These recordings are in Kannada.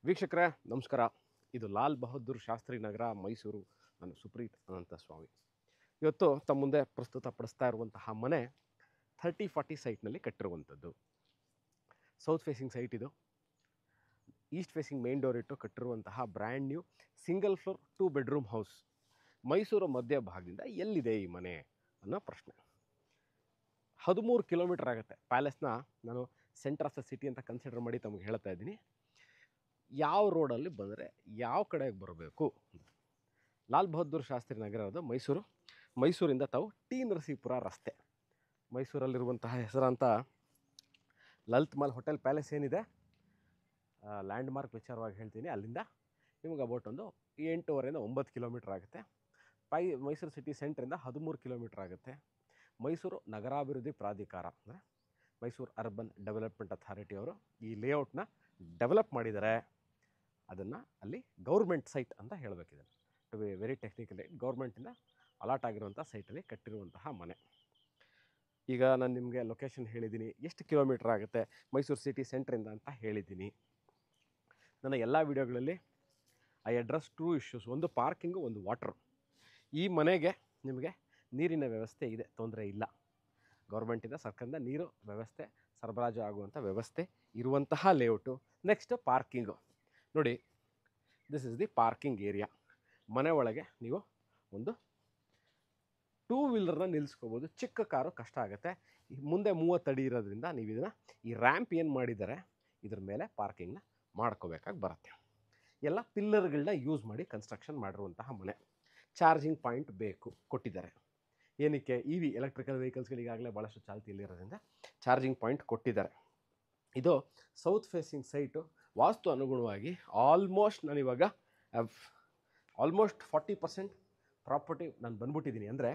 ವೀಕ್ಷಕರೇ ನಮಸ್ಕಾರ. ಇದು ಲಾಲ್ ಬಹದ್ದೂರ್ ಶಾಸ್ತ್ರಿ ನಗರ, ಮೈಸೂರು. ನಾನು ಸುಪ್ರೀತ್ ಅನಂತ ಸ್ವಾಮಿ. ಇವತ್ತು ತಮ್ಮ ಮುಂದೆ ಪ್ರಸ್ತುತಪಡಿಸ್ತಾ ಇರುವಂತಹ ಮನೆ 30-40 ಸೈಟ್ನಲ್ಲಿ ಕಟ್ಟಿರುವಂಥದ್ದು. ಸೌತ್ ಫೇಸಿಂಗ್ ಸೈಟ್ ಇದು. ಈಸ್ಟ್ ಫೇಸಿಂಗ್ ಮೇನ್ ಡೋರ್ ಇಟ್ಟು ಕಟ್ಟಿರುವಂತಹ brand new single floor 2 bedroom house. Mysuru ಮಧ್ಯ ಭಾಗದಿಂದ ಎಲ್ಲಿದೆ ಈ ಮನೆ ಅನ್ನೋ ಪ್ರಶ್ನೆ. 13 ಕಿಲೋಮೀಟರ್ ಆಗುತ್ತೆ. ಪ್ಯಾಲೇಸ್ನ ನಾನು ಸೆಂಟರ್ ಆಫ್ ದ ಸಿಟಿ ಅಂತ ಕನ್ಸಿಡರ್ ಮಾಡಿ ತಮಗೆ ಹೇಳ್ತಾ ಇದ್ದೀನಿ. ಯಾವ ರೋಡಲ್ಲಿ ಬಂದರೆ ಯಾವ ಕಡೆಗೆ ಬರಬೇಕು? ಲಾಲ್ ಬಹದ್ದೂರ್ ಶಾಸ್ತ್ರಿ ನಗರ ಅದು ಮೈಸೂರು. ಮೈಸೂರಿಂದ ತಾವು ಟಿ ನರಸೀಪುರ ರಸ್ತೆ, ಮೈಸೂರಲ್ಲಿರುವಂತಹ ಹೆಸರಾಂತ ಲಲಿತ್ ಮಹಲ್ ಹೋಟೆಲ್ ಪ್ಯಾಲೇಸ್ ಏನಿದೆ, ಲ್ಯಾಂಡ್ ಮಾರ್ಕ್ ವಿಚಾರವಾಗಿ ಹೇಳ್ತೀನಿ. ಅಲ್ಲಿಂದ ನಿಮ್ಗೆ ಅಬೌಟ್ ಒಂದು 8.5ರಿಂದ 9 ಕಿಲೋಮೀಟ್ರ್ ಆಗುತ್ತೆ. ಮೈಸೂರು ಸಿಟಿ ಸೆಂಟ್ರಿಂದ 13 ಕಿಲೋಮೀಟ್ರ್ ಆಗುತ್ತೆ. ಮೈಸೂರು ನಗರಾಭಿವೃದ್ಧಿ ಪ್ರಾಧಿಕಾರ ಅಂದರೆ ಮೈಸೂರು ಅರ್ಬನ್ ಡೆವಲಪ್ಮೆಂಟ್ ಅಥಾರಿಟಿ ಅವರು ಈ ಲೇಔಟ್ನ ಡೆವಲಪ್ ಮಾಡಿದ್ದಾರೆ. ಅದನ್ನು ಅಲ್ಲಿ ಗೌರ್ಮೆಂಟ್ ಸೈಟ್ ಅಂತ ಹೇಳಬೇಕಿದೆ. ಟು ಬಿ ವೆರಿ ಟೆಕ್ನಿಕಲಿ ಗೌರ್ಮೆಂಟಿಂದ ಅಲಾಟ್ ಆಗಿರುವಂಥ ಸೈಟಲ್ಲಿ ಕಟ್ಟಿರುವಂತಹ ಮನೆ. ಈಗ ನಾನು ನಿಮಗೆ ಲೊಕೇಶನ್ ಹೇಳಿದ್ದೀನಿ, ಎಷ್ಟು ಕಿಲೋಮೀಟ್ರ್ ಆಗುತ್ತೆ ಮೈಸೂರು ಸಿಟಿ ಸೆಂಟ್ರಿಂದ ಅಂತ ಹೇಳಿದ್ದೀನಿ. ನನ್ನ ಎಲ್ಲ ವೀಡಿಯೋಗಳಲ್ಲಿ ಐ ಅಡ್ರೆಸ್ 2 ಇಶ್ಯೂಸ್. ಒಂದು ಪಾರ್ಕಿಂಗು, ಒಂದು ವಾಟ್ರು. ಈ ಮನೆಗೆ ನಿಮಗೆ ನೀರಿನ ವ್ಯವಸ್ಥೆ ಇದೆ, ತೊಂದರೆ ಇಲ್ಲ. ಗೌರ್ಮೆಂಟಿಂದ ಸರ್ಕಾರದಿಂದ ನೀರು ವ್ಯವಸ್ಥೆ ಸರಬರಾಜು ಆಗುವಂಥ ವ್ಯವಸ್ಥೆ ಇರುವಂತಹ ಲೇಔಟು. ನೆಕ್ಸ್ಟ್ ಪಾರ್ಕಿಂಗು ನೋಡಿ. This is the parking area. ಮನೆ ಒಳಗೆ ನೀವು ಒಂದು 2 ವೀಲರ್ನ ನಿಲ್ಲಿಸ್ಕೋಬೋದು. ಚಿಕ್ಕ ಕಾರು ಕಷ್ಟ ಆಗುತ್ತೆ. ಮುಂದೆ 30 ಅಡಿ ಇರೋದ್ರಿಂದ ನೀವು ಇದನ್ನು ಈ ರ್ಯಾಂಪ್ ಏನು ಮಾಡಿದ್ದಾರೆ ಇದ್ರ ಮೇಲೆ ಪಾರ್ಕಿಂಗ್ನ ಮಾಡ್ಕೋಬೇಕಾಗಿ ಬರುತ್ತೆ. ಎಲ್ಲ ಪಿಲ್ಲರ್ಗಳನ್ನ ಯೂಸ್ ಮಾಡಿ ಕನ್ಸ್ಟ್ರಕ್ಷನ್ ಮಾಡಿರುವಂತಹ ಮನೆ. ಚಾರ್ಜಿಂಗ್ ಪಾಯಿಂಟ್ ಬೇಕು, ಕೊಟ್ಟಿದ್ದಾರೆ. ಏನಕ್ಕೆ? ಇ ವಿ ಎಲೆಕ್ಟ್ರಿಕಲ್ ವೆಹಿಕಲ್ಸ್ಗಳಿಗಾಗಲೇ ಭಾಳಷ್ಟು ಚಾಲ್ತಿಯಲ್ಲಿರೋದ್ರಿಂದ ಚಾರ್ಜಿಂಗ್ ಪಾಯಿಂಟ್ ಕೊಟ್ಟಿದ್ದಾರೆ. ಇದು ಸೌತ್ ಫೇಸಿಂಗ್ ಸೈಟು. ವಾಸ್ತು ಅನುಗುಣವಾಗಿ ನಾನಿವಾಗ ಆಲ್ಮೋಸ್ಟ್ 40% ಪ್ರಾಪರ್ಟಿ ನಾನು ಬಂದ್ಬಿಟ್ಟಿದ್ದೀನಿ. ಅಂದರೆ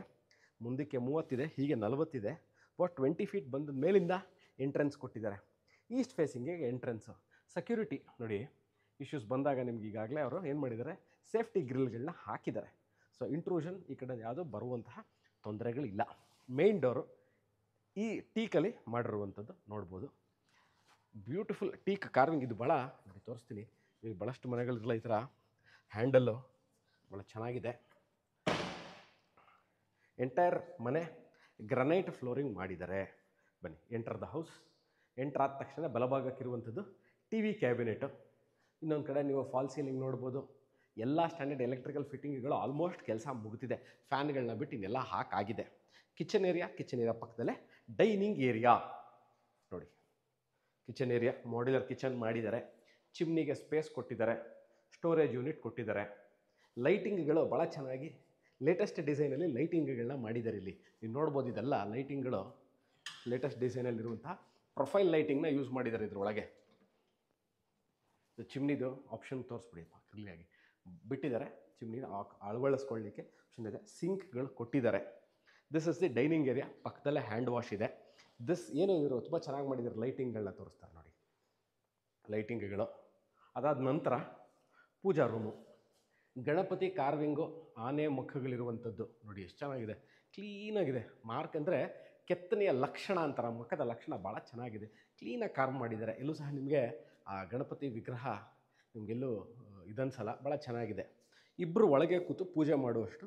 ಮುಂದಕ್ಕೆ 30 ಇದೆ, ಹೀಗೆ 40 ಇದೆ. ಬಟ್ 20 ಫೀಟ್ ಬಂದ ಮೇಲಿಂದ ಎಂಟ್ರೆನ್ಸ್ ಕೊಟ್ಟಿದ್ದಾರೆ. ಈಸ್ಟ್ ಫೇಸಿಂಗಿಗೆ ಎಂಟ್ರೆನ್ಸು. ಸೆಕ್ಯೂರಿಟಿ ನೋಡಿ, ಇಶ್ಯೂಸ್ ಬಂದಾಗ ನಿಮ್ಗೆ ಈಗಾಗಲೇ ಅವರು ಏನು ಮಾಡಿದ್ದಾರೆ, ಸೇಫ್ಟಿ ಗ್ರಿಲ್ಗಳನ್ನ ಹಾಕಿದ್ದಾರೆ. ಸೊ ಇಂಟ್ರೂಷನ್ ಈ ಕಡೆ ಯಾವುದೋ ಬರುವಂತಹ ತೊಂದರೆಗಳಿಲ್ಲ. ಮೇನ್ ಡೋರು ಈ ಟೀಕಲ್ಲಿ ಮಾಡಿರುವಂಥದ್ದು ನೋಡ್ಬೋದು. Beautiful teak carving. ಇದು ಭಾಳ ನೋಡಿ ತೋರಿಸ್ತೀನಿ. ಈಗ ಭಾಳಷ್ಟು ಮನೆಗಳಿರಲ್ಲ ಈ ಥರ ಹ್ಯಾಂಡಲ್ಲು ಭಾಳ ಚೆನ್ನಾಗಿದೆ. ಎಂಟೈರ್ ಮನೆ ಗ್ರನೈಟ್ ಫ್ಲೋರಿಂಗ್ ಮಾಡಿದ್ದಾರೆ. ಬನ್ನಿ, ಎಂಟರ್ ದ ಹೌಸ್. ಎಂಟರ್ ಆದ ತಕ್ಷಣ ಬಲಭಾಗಕ್ಕಿರುವಂಥದ್ದು ಟಿ ವಿ ಕ್ಯಾಬಿನೆಟು. ಇನ್ನೊಂದು ಕಡೆ ನೀವು ಫಾಲ್ ಸೀಲಿಂಗ್ ನೋಡ್ಬೋದು. ಎಲ್ಲ ಸ್ಟ್ಯಾಂಡರ್ಡ್ ಎಲೆಕ್ಟ್ರಿಕಲ್ ಫಿಟ್ಟಿಂಗ್ಗಳು ಆಲ್ಮೋಸ್ಟ್ ಕೆಲಸ ಮುಗಿದಿದೆ. ಫ್ಯಾನ್ಗಳನ್ನ ಬಿಟ್ಟು ಇನ್ನೆಲ್ಲ ಹಾಕಾಗಿದೆ. ಕಿಚನ್ ಏರಿಯಾ ಪಕ್ಕದಲ್ಲೇ ಡೈನಿಂಗ್ ಏರಿಯಾ ನೋಡಿ. ಕಿಚನ್ ಏರಿಯಾ ಮಾಡ್ಯುಲರ್ ಕಿಚನ್ ಮಾಡಿದ್ದಾರೆ. ಚಿಮ್ನಿಗೆ ಸ್ಪೇಸ್ ಕೊಟ್ಟಿದ್ದಾರೆ. ಸ್ಟೋರೇಜ್ ಯೂನಿಟ್ ಕೊಟ್ಟಿದ್ದಾರೆ. ಲೈಟಿಂಗ್ಗಳು ಭಾಳ ಚೆನ್ನಾಗಿ ಲೇಟೆಸ್ಟ್ ಡಿಸೈನಲ್ಲಿ ಲೈಟಿಂಗ್ಗಳನ್ನ ಮಾಡಿದ್ದಾರೆ. ಇಲ್ಲಿ ನೀವು ನೋಡ್ಬೋದು, ಇದೆಲ್ಲ ಲೈಟಿಂಗ್ಗಳು ಲೇಟೆಸ್ಟ್ ಡಿಸೈನಲ್ಲಿರುವಂಥ ಪ್ರೊಫೈಲ್ ಲೈಟಿಂಗ್ನ ಯೂಸ್ ಮಾಡಿದ್ದಾರೆ ಇದ್ರೊಳಗೆ. ಚಿಮ್ನಿದು ಆಪ್ಷನ್ ತೋರಿಸ್ಬಿಡಿ, ಕ್ಲಿಯರಾಗಿ ಬಿಟ್ಟಿದ್ದಾರೆ. ಚಿಮ್ನಿನ ಅಳವಡಿಸ್ಕೊಳ್ಳಿಕ್ಕೆ ಆಪ್ಷನ್ ಇದೆ. ಸಿಂಕ್ಗಳು ಕೊಟ್ಟಿದ್ದಾರೆ. This is the dining area. ಪಕ್ಕದಲ್ಲೇ ಹ್ಯಾಂಡ್ ವಾಶ್ ಇದೆ. ಏನು ಇವರು ತುಂಬ ಚೆನ್ನಾಗಿ ಮಾಡಿದ್ದಾರೆ. ಲೈಟಿಂಗ್ಗಳನ್ನ ತೋರಿಸ್ತಾರೆ ನೋಡಿ, ಲೈಟಿಂಗ್ಗಳು. ಅದಾದ ನಂತರ ಪೂಜಾ ರೂಮು. ಗಣಪತಿ ಕಾರ್ವಿಂಗು, ಆನೆ ಮುಖಗಳಿರುವಂಥದ್ದು ನೋಡಿ, ಎಷ್ಟು ಚೆನ್ನಾಗಿದೆ, ಕ್ಲೀನಾಗಿದೆ. ಮಾರ್ಕ್ ಅಂದರೆ ಕೆತ್ತನೆಯ ಲಕ್ಷಣ ಅಂತಾರೆ, ಮುಖದ ಲಕ್ಷಣ ಭಾಳ ಚೆನ್ನಾಗಿದೆ. ಕ್ಲೀನಾಗಿ ಕಾರ್ವ್ ಮಾಡಿದ್ದಾರೆ. ಎಲ್ಲೂ ಸಹ ನಿಮಗೆ ಆ ಗಣಪತಿ ವಿಗ್ರಹ ನಿಮಗೆಲ್ಲೂ ಇದನ್ಸಲ್ಲ, ಭಾಳ ಚೆನ್ನಾಗಿದೆ. ಇಬ್ಬರು ಒಳಗೆ ಕೂತು ಪೂಜೆ ಮಾಡುವಷ್ಟು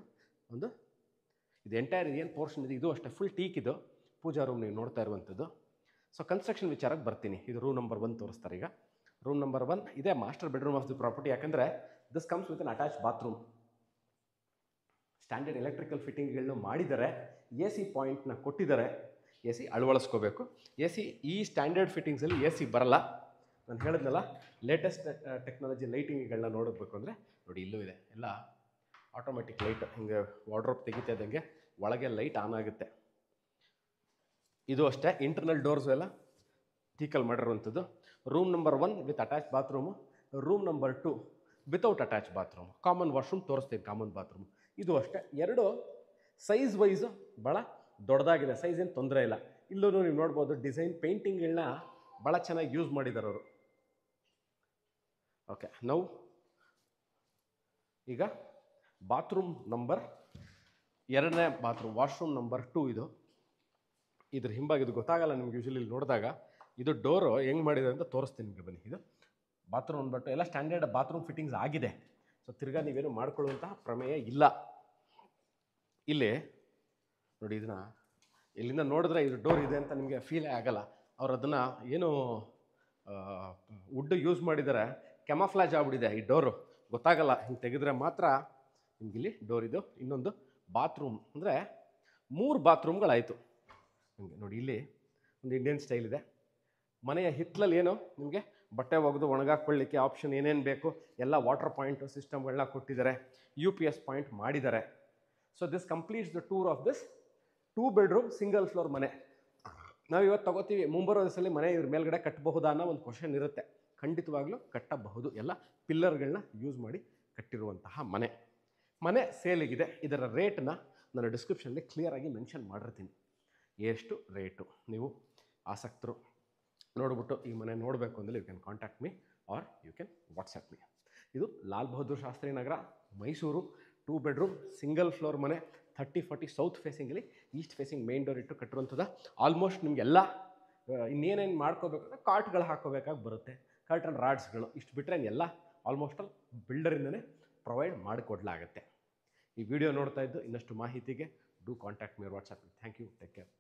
ಒಂದು ಇದು ಎಂಟೈರ್ ಏನು ಪೋರ್ಷನ್ ಇದೆ, ಇದು ಅಷ್ಟೇ ಫುಲ್ ಟೀಕ್. ಇದು ಪೂಜಾ ರೂಮ್ ನೀವು ನೋಡ್ತಾ ಇರುವಂಥದ್ದು. ಸೊ ಕನ್ಸ್ಟ್ರಕ್ಷನ್ ವಿಚಾರಕ್ಕೆ ಬರ್ತೀನಿ. ಇದು ರೂಮ್ ನಂಬರ್ 1 ತೋರಿಸ್ತಾರೆ ಈಗ. ರೂಮ್ ನಂಬರ್ 1 ಇದೇ master bedroom of the property. ಯಾಕಂದರೆ this comes with an attach bathroom. Standard electrical ಫಿಟ್ಟಿಂಗ್ಗಳನ್ನ ಮಾಡಿದ್ದಾರೆ. AC ಪಾಯಿಂಟ್ನ ಕೊಟ್ಟಿದ್ದಾರೆ. AC ಅಳವಡಿಸ್ಕೋಬೇಕು. AC ಈ ಸ್ಟ್ಯಾಂಡರ್ಡ್ ಫಿಟ್ಟಿಂಗ್ಸಲ್ಲಿ AC ಬರಲ್ಲ. ನಾನು ಹೇಳಿದ್ನಲ್ಲ, ಲೇಟೆಸ್ಟ್ ಟೆಕ್ನಾಲಜಿ ಲೈಟಿಂಗ್ಗಳನ್ನ ನೋಡಬೇಕು ಅಂದರೆ ನೋಡಿ, ಇಲ್ಲೂ ಇದೆ. ಎಲ್ಲ ಆಟೋಮೆಟಿಕ್ ಲೈಟ್. ಹಿಂಗೆ ವಾರ್ಡ್ರೋಬ್ ತೆಗಿತಾ ಇದ್ದಂಗೆ ಒಳಗೆ ಲೈಟ್ ಆನ್ ಆಗುತ್ತೆ. ಇದು ಅಷ್ಟೇ. ಇಂಟರ್ನಲ್ ಡೋರ್ಸು ಎಲ್ಲ ಟೀಕಲ್ ಮಾಡಿರುವಂಥದ್ದು. Room number 1 with attach bathroom. Room number 2 without attach bathroom. Common washroom ತೋರಿಸ್ತೀನಿ. ಕಾಮನ್ ಬಾತ್ರೂಮ್ ಇದು ಅಷ್ಟೇ. ಎರಡು ಸೈಜ್ ವೈಸು ಭಾಳ ದೊಡ್ಡದಾಗಿದೆ. ಸೈಜ್ ಏನು ತೊಂದರೆ ಇಲ್ಲ. ಇಲ್ಲೂ ನೀವು ನೋಡ್ಬೋದು, ಡಿಸೈನ್ ಪೇಂಟಿಂಗ್ಗಳನ್ನ ಭಾಳ ಚೆನ್ನಾಗಿ ಯೂಸ್ ಮಾಡಿದ್ದಾರೆ ಅವರು. ಓಕೆ, ನಾವು ಈಗ ಬಾತ್ರೂಮ್ ನಂಬರ್ 2ನೇ ಬಾತ್ರೂಮ್, ವಾಶ್ರೂಮ್ ನಂಬರ್ 2 ಇದು. ಇದ್ರ ಹಿಂಬಾಗ ಇದು ಗೊತ್ತಾಗಲ್ಲ ನಿಮ್ಗೆ ಯೂಶಲಿ ನೋಡಿದಾಗ. ಇದು ಡೋರು ಹೆಂಗೆ ಮಾಡಿದೆ ಅಂತ ತೋರಿಸ್ತೀನಿ ನಿಮಗೆ. ಬನ್ನಿ, ಇದು ಬಾತ್ರೂಮ್ ಅಂದ್ಬಿಟ್ಟು ಎಲ್ಲ ಸ್ಟ್ಯಾಂಡರ್ಡ್ ಬಾತ್ರೂಮ್ ಫಿಟ್ಟಿಂಗ್ಸ್ ಆಗಿದೆ. ಸೊ ತಿರ್ಗಾ ನೀವೇನು ಮಾಡ್ಕೊಳ್ಳುವಂತಹ ಪ್ರಮೇಯ ಇಲ್ಲ. ಇಲ್ಲಿ ನೋಡಿ, ಇದನ್ನು ಇಲ್ಲಿಂದ ನೋಡಿದ್ರೆ ಇದು ಡೋರ್ ಇದೆ ಅಂತ ನಿಮಗೆ ಫೀಲೇ ಆಗಲ್ಲ. ಅವ್ರು ಅದನ್ನು ಏನು ವುಡ್ ಯೂಸ್ ಮಾಡಿದ್ದಾರೆ, ಕೆಮಾಫ್ಲಾಜ್ ಆಗ್ಬಿಟ್ಟಿದೆ ಈ ಡೋರು, ಗೊತ್ತಾಗಲ್ಲ. ಹಿಂಗೆ ತೆಗೆದ್ರೆ ಮಾತ್ರ ನಿಮ್ಗೆ ಇಲ್ಲಿ ಡೋರ್ ಇದು. ಇನ್ನೊಂದು ಬಾತ್ರೂಮ್ ಅಂದರೆ 3 ಬಾತ್ರೂಮ್ಗಳಾಯಿತು ನಿಮಗೆ. ನೋಡಿ ಇಲ್ಲಿ ಒಂದು ಇಂಡಿಯನ್ ಸ್ಟೈಲ್ ಇದೆ. ಮನೆಯ ಹಿತ್ತಲಲ್ಲಿ ಏನು ನಿಮಗೆ ಬಟ್ಟೆ ಒಗೆದು ಒಣಗಾಕೊಳ್ಳಿಕ್ಕೆ ಆಪ್ಷನ್ ಏನೇನು ಬೇಕು ಎಲ್ಲ ವಾಟರ್ ಪಾಯಿಂಟ್ ಸಿಸ್ಟಮ್ಗಳನ್ನ ಕೊಟ್ಟಿದ್ದಾರೆ, UPS ಪಾಯಿಂಟ್ ಮಾಡಿದ್ದಾರೆ. So this completes the tour of this 2 bedroom single floor ಮನೆ. ನಾವು ಇವತ್ತು ತಗೋತೀವಿ, ಮುಂಬರೋ ದಿವಸದಲ್ಲಿ ಮನೆ ಇದ್ರ ಮೇಲ್ಗಡೆ ಕಟ್ಟಬಹುದಾ ಅನ್ನೋ ಒಂದು ಕ್ವಶನ್ ಇರುತ್ತೆ. ಖಂಡಿತವಾಗ್ಲೂ ಕಟ್ಟಬಹುದು. ಎಲ್ಲ ಪಿಲ್ಲರ್ಗಳನ್ನ ಯೂಸ್ ಮಾಡಿ ಕಟ್ಟಿರುವಂತಹ ಮನೆ ಸೇಲಿಗಿದೆ. ಇದರ ರೇಟನ್ನ ನಾನು ಡಿಸ್ಕ್ರಿಪ್ಷನಲ್ಲಿ ಕ್ಲಿಯರಾಗಿ ಮೆನ್ಷನ್ ಮಾಡಿರ್ತೀನಿ. ಎಷ್ಟು ರೇಟು ನೀವು ಆಸಕ್ತರು ನೋಡ್ಬಿಟ್ಟು ಈ ಮನೆ ನೋಡಬೇಕು ಅಂದರೆ you can contact me or you can WhatsApp me. ಇದು Lal Bahadur Shastri Nagar, Mysuru. 2 bedroom single floor ಮನೆ, 30-40 ಸೌತ್ ಫೇಸಿಂಗಲ್ಲಿ ಈಸ್ಟ್ ಫೇಸಿಂಗ್ ಮೇನ್ ಡೋರ್ ಇಟ್ಟು ಕಟ್ಟಿರುವಂಥದ್ದು. ಆಲ್ಮೋಸ್ಟ್ ನಿಮಗೆಲ್ಲ ಇನ್ನೇನೇನು ಮಾಡ್ಕೋಬೇಕಂದ್ರೆ ಕಾಟ್ಗಳು ಹಾಕೋಬೇಕಾಗಿ ಬರುತ್ತೆ, ಕರ್ಟನ್ ರಾಡ್ಸ್ಗಳು. ಇಷ್ಟು ಬಿಟ್ಟರೆ ಎಲ್ಲ ಆಲ್ಮೋಸ್ಟ್ ಆಲ್ ಬಿಲ್ಡರಿಂದನೇ ಪ್ರೊವೈಡ್ ಮಾಡಿಕೊಡ್ಲಾಗುತ್ತೆ. ಈ ವಿಡಿಯೋ ನೋಡ್ತಾ ಇದ್ದು ಇನ್ನಷ್ಟು ಮಾಹಿತಿಗೆ do contact me WhatsApp. Thank you, take care.